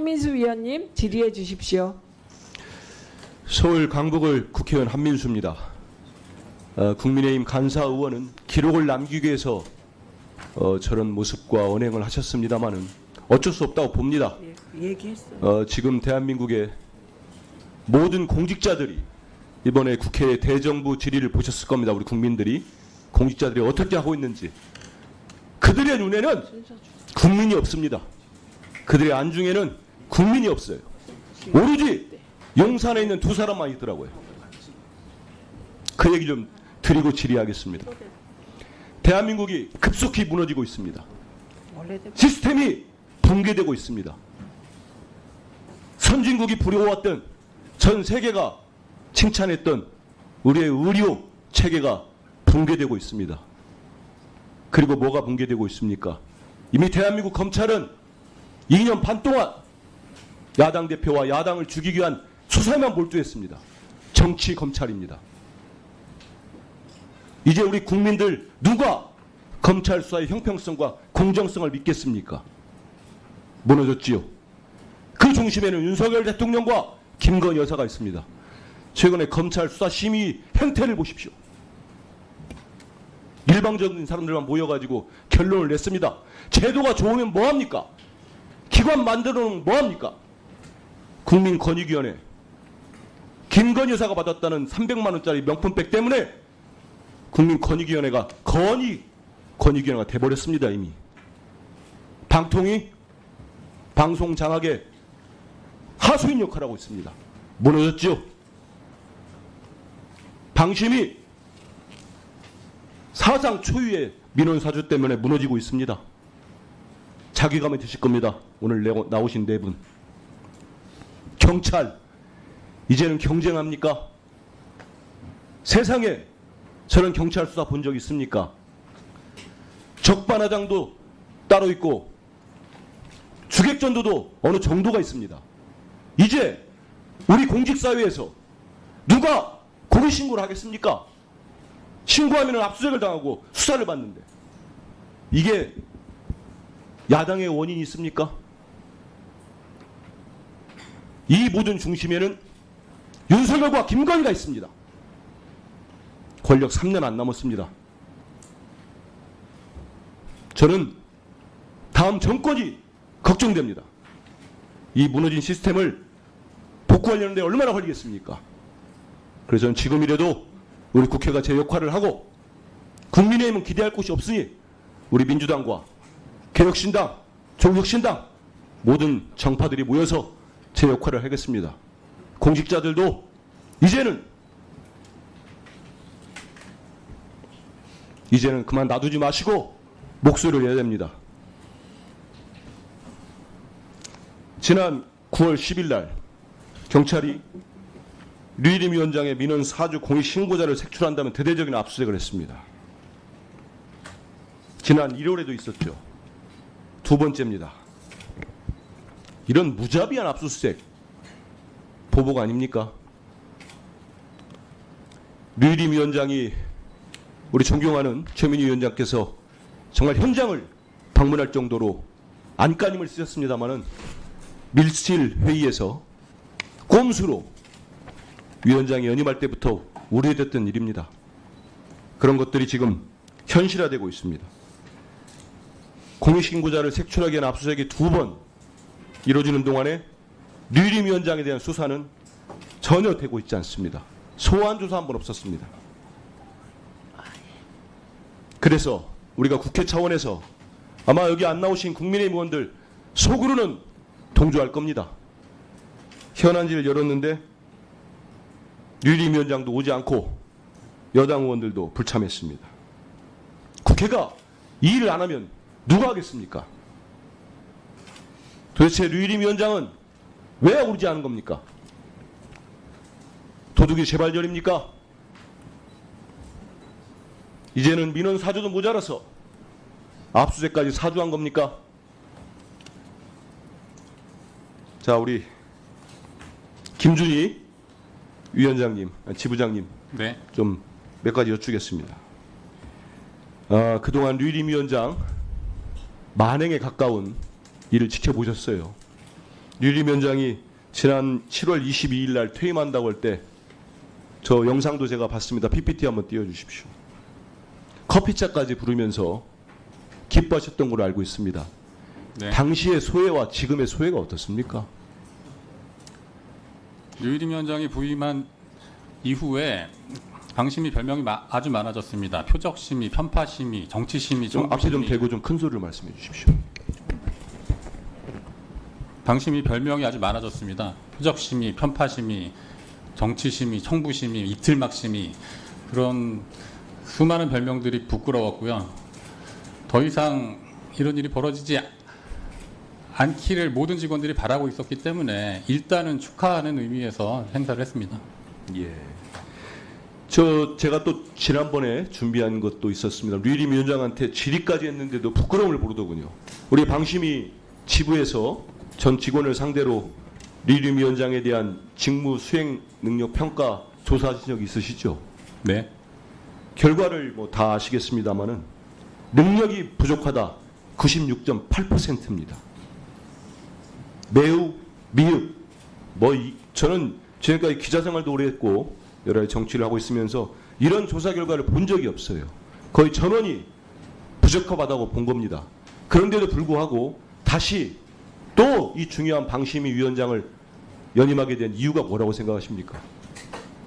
한민수 위원님 질의해 주십시오. 서울 강북을 국회의원 한민수입니다. 국민의힘 간사 의원은 기록을 남기기 위해서 저런 모습과 언행을 하셨습니다마는 어쩔 수 없다고 봅니다. 얘기했어요. 지금 대한민국의 모든 공직자들이 이번에 국회 대정부 질의를 보셨을 겁니다. 우리 국민들이 공직자들이 어떻게 하고 있는지 그들의 눈에는 국민이 없습니다. 그들의 안중에는 국민이 없어요. 오로지 용산에 있는 두 사람만 있더라고요. 그 얘기 좀 드리고 질의하겠습니다. 대한민국이 급속히 무너지고 있습니다. 시스템이 붕괴되고 있습니다. 선진국이 부려왔던 전 세계가 칭찬했던 우리의 의료 체계가 붕괴되고 있습니다. 그리고 뭐가 붕괴되고 있습니까? 이미 대한민국 검찰은 2년 반 동안 야당 대표와 야당을 죽이기 위한 수사에만 몰두했습니다. 정치 검찰입니다. 이제 우리 국민들 누가 검찰 수사의 형평성과 공정성을 믿겠습니까? 무너졌지요. 그 중심에는 윤석열 대통령과 김건희 여사가 있습니다. 최근에 검찰 수사 심의 행태를 보십시오. 일방적인 사람들만 모여가지고 결론을 냈습니다. 제도가 좋으면 뭐합니까? 기관 만들어 놓으면 뭐합니까? 국민권익위원회 김건희 여사가 받았다는 300만 원짜리 명품백 때문에 국민권익위원회가 권익위원회가 돼버렸습니다. 이미. 방통위 방송 장악의 하수인 역할을 하고 있습니다. 무너졌죠. 방심이 사상 초유의 민원사주 때문에 무너지고 있습니다. 자괴감이 드실 겁니다. 오늘 나오신 네 분. 경찰 이제는 경쟁합니까? 세상에 저런 경찰 수사 본 적 있습니까? 적반하장도 따로 있고 주객전도도 어느 정도가 있습니다. 이제 우리 공직사회에서 누가 고의신고를 하겠습니까? 신고하면 압수수색을 당하고 수사를 받는데 이게 야당의 원인이 있습니까? 이 모든 중심에는 윤석열과 김건희가 있습니다. 권력 3년 안 남았습니다. 저는 다음 정권이 걱정됩니다. 이 무너진 시스템을 복구하려는데 얼마나 걸리겠습니까? 그래서 저는 지금이라도 우리 국회가 제 역할을 하고 국민의힘은 기대할 곳이 없으니 우리 민주당과 개혁신당, 조국혁신당 모든 정파들이 모여서 제 역할을 하겠습니다. 공직자들도 이제는 그만 놔두지 마시고 목소리를 내야 됩니다. 지난 9월 10일 날 경찰이 류일임 위원장의 민원 사주 공익 신고자를 색출한다면 대대적인 압수수색을 했습니다. 지난 1월에도 있었죠. 두 번째입니다. 이런 무자비한 압수수색 보복 아닙니까? 류일임 위원장이 우리 존경하는 최민희 위원장께서 정말 현장을 방문할 정도로 안간힘을 쓰셨습니다마는 밀실 회의에서 꼼수로 위원장이 연임할 때부터 우려됐던 일입니다. 그런 것들이 지금 현실화되고 있습니다. 공익신고자를 색출하기 위한 압수수색이 2번 이루어지는 동안에 류일임 위원장에 대한 수사는 전혀 되고 있지 않습니다. 소환 조사 한 번 없었습니다. 그래서 우리가 국회 차원에서 아마 여기 안 나오신 국민의힘 의원들 속으로는 동조할 겁니다. 현안지를 열었는데 류일임 위원장도 오지 않고 여당 의원들도 불참했습니다. 국회가 이 일을 안 하면 누가 하겠습니까? 도대체 류일임 위원장은 왜 오지 않은 겁니까? 도둑이 재발절입니까? 이제는 민원 사주도 모자라서 압수수색까지 사주한 겁니까? 자, 우리 김준희 위원장님, 지부장님, 네. 좀 몇 가지 여쭙겠습니다. 그동안 류일임 위원장 만행에 가까운 일을 지켜보셨어요. 류림 위원장이 지난 7월 22일 날 퇴임한다고 할 때 저 영상도 제가 봤습니다. PPT 한번 띄워주십시오. 커피차까지 부르면서 기뻐하셨던 걸로 알고 있습니다. 네. 당시의 소회와 지금의 소회가 어떻습니까? 류일임 위원장이 부임한 이후에 방심위 별명이 아주 많아졌습니다. 표적심의, 편파심의, 정치심의, 좀 앞에 좀 정부심의. 대고 좀 큰 소리로 말씀해 주십시오. 방심위 별명이 아주 많아졌습니다. 표적심의, 편파심의, 정치심의, 청부심의, 이틀막심의 그런 수많은 별명들이 부끄러웠고요. 더 이상 이런 일이 벌어지지 않기를 모든 직원들이 바라고 있었기 때문에 일단은 축하하는 의미에서 행사를 했습니다. 예. 제가 또 지난번에 준비한 것도 있었습니다. 류일임 위원장한테 질의까지 했는데도 부끄러움을 모르더군요. 우리 방심위 지부에서 전 직원을 상대로 류일임 위원장에 대한 직무 수행 능력 평가 조사하신 적 있으시죠? 네. 결과를 뭐 다 아시겠습니다만은 능력이 부족하다 96.8%입니다. 매우 미흡. 저는 지금까지 기자 생활도 오래 했고 여러 가지 정치를 하고 있으면서 이런 조사 결과를 본 적이 없어요. 거의 전원이 부적합하다고 본 겁니다. 그런데도 불구하고 다시 또 이 중요한 방심위 위원장을 연임하게 된 이유가 뭐라고 생각하십니까?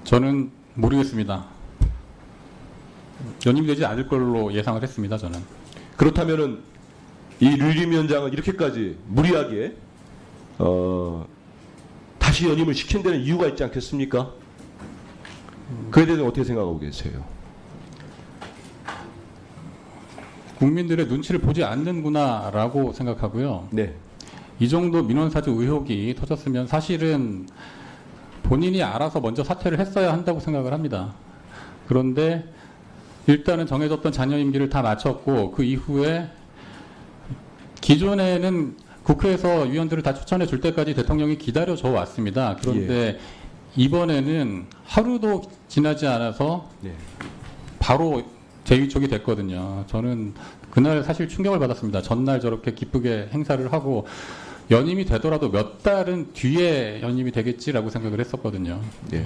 저는 모르겠습니다. 연임되지 않을 걸로 예상을 했습니다. 저는. 그렇다면은 이 류일임 위원장은 이렇게까지 무리하게 다시 연임을 시킨 데는 이유가 있지 않겠습니까? 그에 대해서 어떻게 생각하고 계세요? 국민들의 눈치를 보지 않는구나라고 생각하고요. 네. 이 정도 민원사주 의혹이 터졌으면 사실은 본인이 알아서 먼저 사퇴를 했어야 한다고 생각을 합니다. 그런데 일단은 정해졌던 잔여 임기를 다 마쳤고 그 이후에 기존에는 국회에서 위원들을 다 추천해 줄 때까지 대통령이 기다려줘 왔습니다. 그런데 이번에는 하루도 지나지 않아서 네. 바로 재위촉이 됐거든요. 저는 그날 사실 충격을 받았습니다. 전날 저렇게 기쁘게 행사를 하고 연임이 되더라도 몇 달은 뒤에 연임이 되겠지라고 생각을 했었거든요. 네.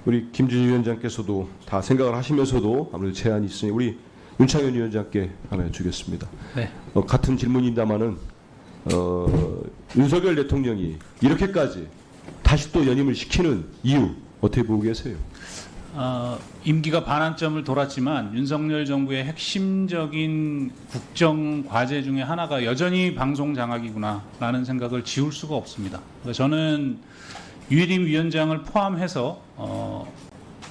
우리 김준희 위원장께서도 다 생각을 하시면서도 아무래도 제안이 있으니 우리 윤창현 위원장께 하나 주겠습니다. 네. 같은 질문입니다만은 윤석열 대통령이 이렇게까지 다시 또 연임을 시키는 이유 어떻게 보고 계세요? 임기가 반환점을 돌았지만 윤석열 정부의 핵심적인 국정 과제 중에 하나가 여전히 방송 장악이구나라는 생각을 지울 수가 없습니다. 그러니까 저는 유일임 위원장을 포함해서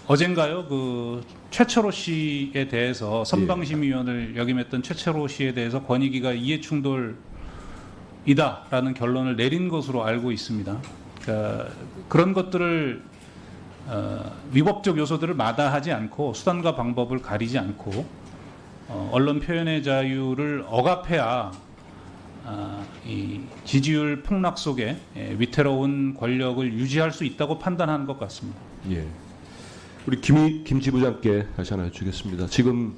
어젠가요 그 최철호 씨에 대해서 선방심의위원을 역임했던 최철호 씨에 대해서 권익위가 이해충돌이다라는 결론을 내린 것으로 알고 있습니다. 그러니까 그런 것들을 위법적 요소들을 마다하지 않고 수단과 방법을 가리지 않고 언론 표현의 자유를 억압해야 이 지지율 폭락 속에 위태로운 권력을 유지할 수 있다고 판단하는 것 같습니다. 예. 우리 김 지부장께 다시 하나 여쭈겠습니다. 지금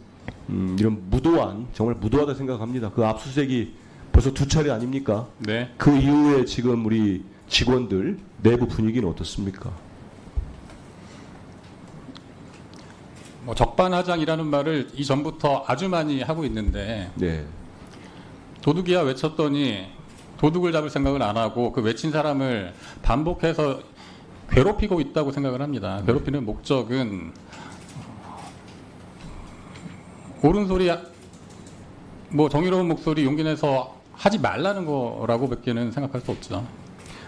이런 무도한 정말 무도하다 생각합니다. 그 압수수색이 벌써 2차례 아닙니까? 네. 그 이후에 지금 우리 직원들 내부 분위기는 어떻습니까? 뭐 적반하장이라는 말을 이전부터 아주 많이 하고 있는데 네. 도둑이야 외쳤더니 도둑을 잡을 생각을 안 하고 그 외친 사람을 반복해서 괴롭히고 있다고 생각을 합니다. 괴롭히는 목적은 옳은 소리, 뭐 정의로운 목소리 용기 내서 하지 말라는 거라고밖에는 생각할 수 없죠.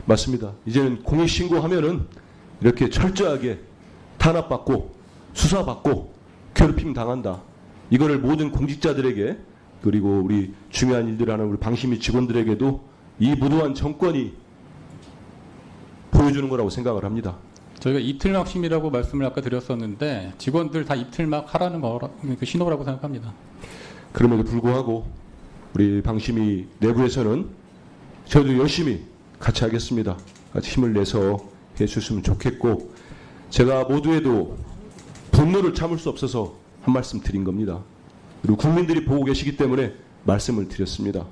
맞습니다. 이제는 공익신고하면은 이렇게 철저하게 탄압받고 수사받고 괴롭힘 당한다. 이거를 모든 공직자들에게 그리고 우리 중요한 일들을 하는 우리 방심위 직원들에게도 이 무도한 정권이 보여주는 거라고 생각을 합니다. 저희가 이틀막 심이라고 말씀을 아까 드렸었는데 직원들 다 이틀막 하라는 그 신호라고 생각합니다. 그럼에도 불구하고 우리 방심위 내부에서는 저희도 열심히 같이 하겠습니다. 같이 힘을 내서 해주셨으면 좋겠고 제가 모두에도 분노를 참을 수 없어서 한 말씀 드린 겁니다. 그리고 국민들이 보고 계시기 때문에 말씀을 드렸습니다.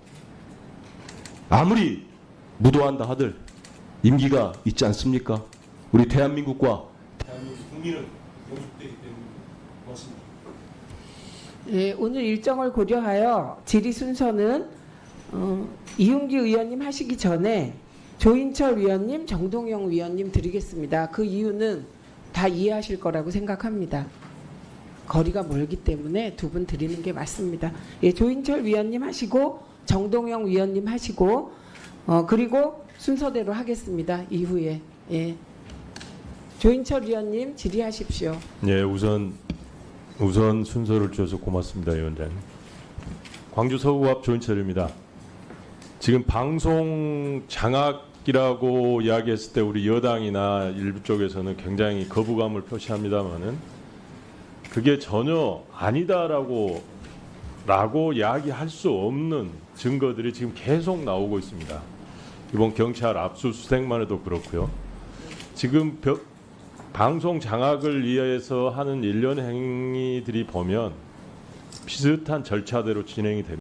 아무리 무도한다 하들 임기가 있지 않습니까? 우리 대한민국과 대한민국 국민은 영속되기 때문에 고맙습니다. 예, 오늘 일정을 고려하여 질의 순서는 이윤기 의원님 하시기 전에 조인철 위원님, 정동영 위원님 드리겠습니다. 그 이유는 다 이해하실 거라고 생각합니다. 거리가 멀기 때문에 두 분 드리는 게 맞습니다. 예, 조인철 위원님 하시고 정동영 위원님 하시고 그리고 순서대로 하겠습니다. 이후에 예. 조인철 위원님 질의하십시오. 예, 우선 순서를 주셔서 고맙습니다, 위원장님. 광주 서구갑 조인철입니다. 지금 방송 장악이라고 이야기했을 때 우리 여당이나 일부 쪽에서는 굉장히 거부감을 표시합니다만은 그게 전혀 아니다라고 이야기할 수 없는 증거들이 지금 계속 나오고 있습니다. 이번 경찰 압수수색만 해도 그렇고요. 지금 방송 장악을 위해서 하는 일련의 행위들이 보면 비슷한 절차대로 진행이 됩니다.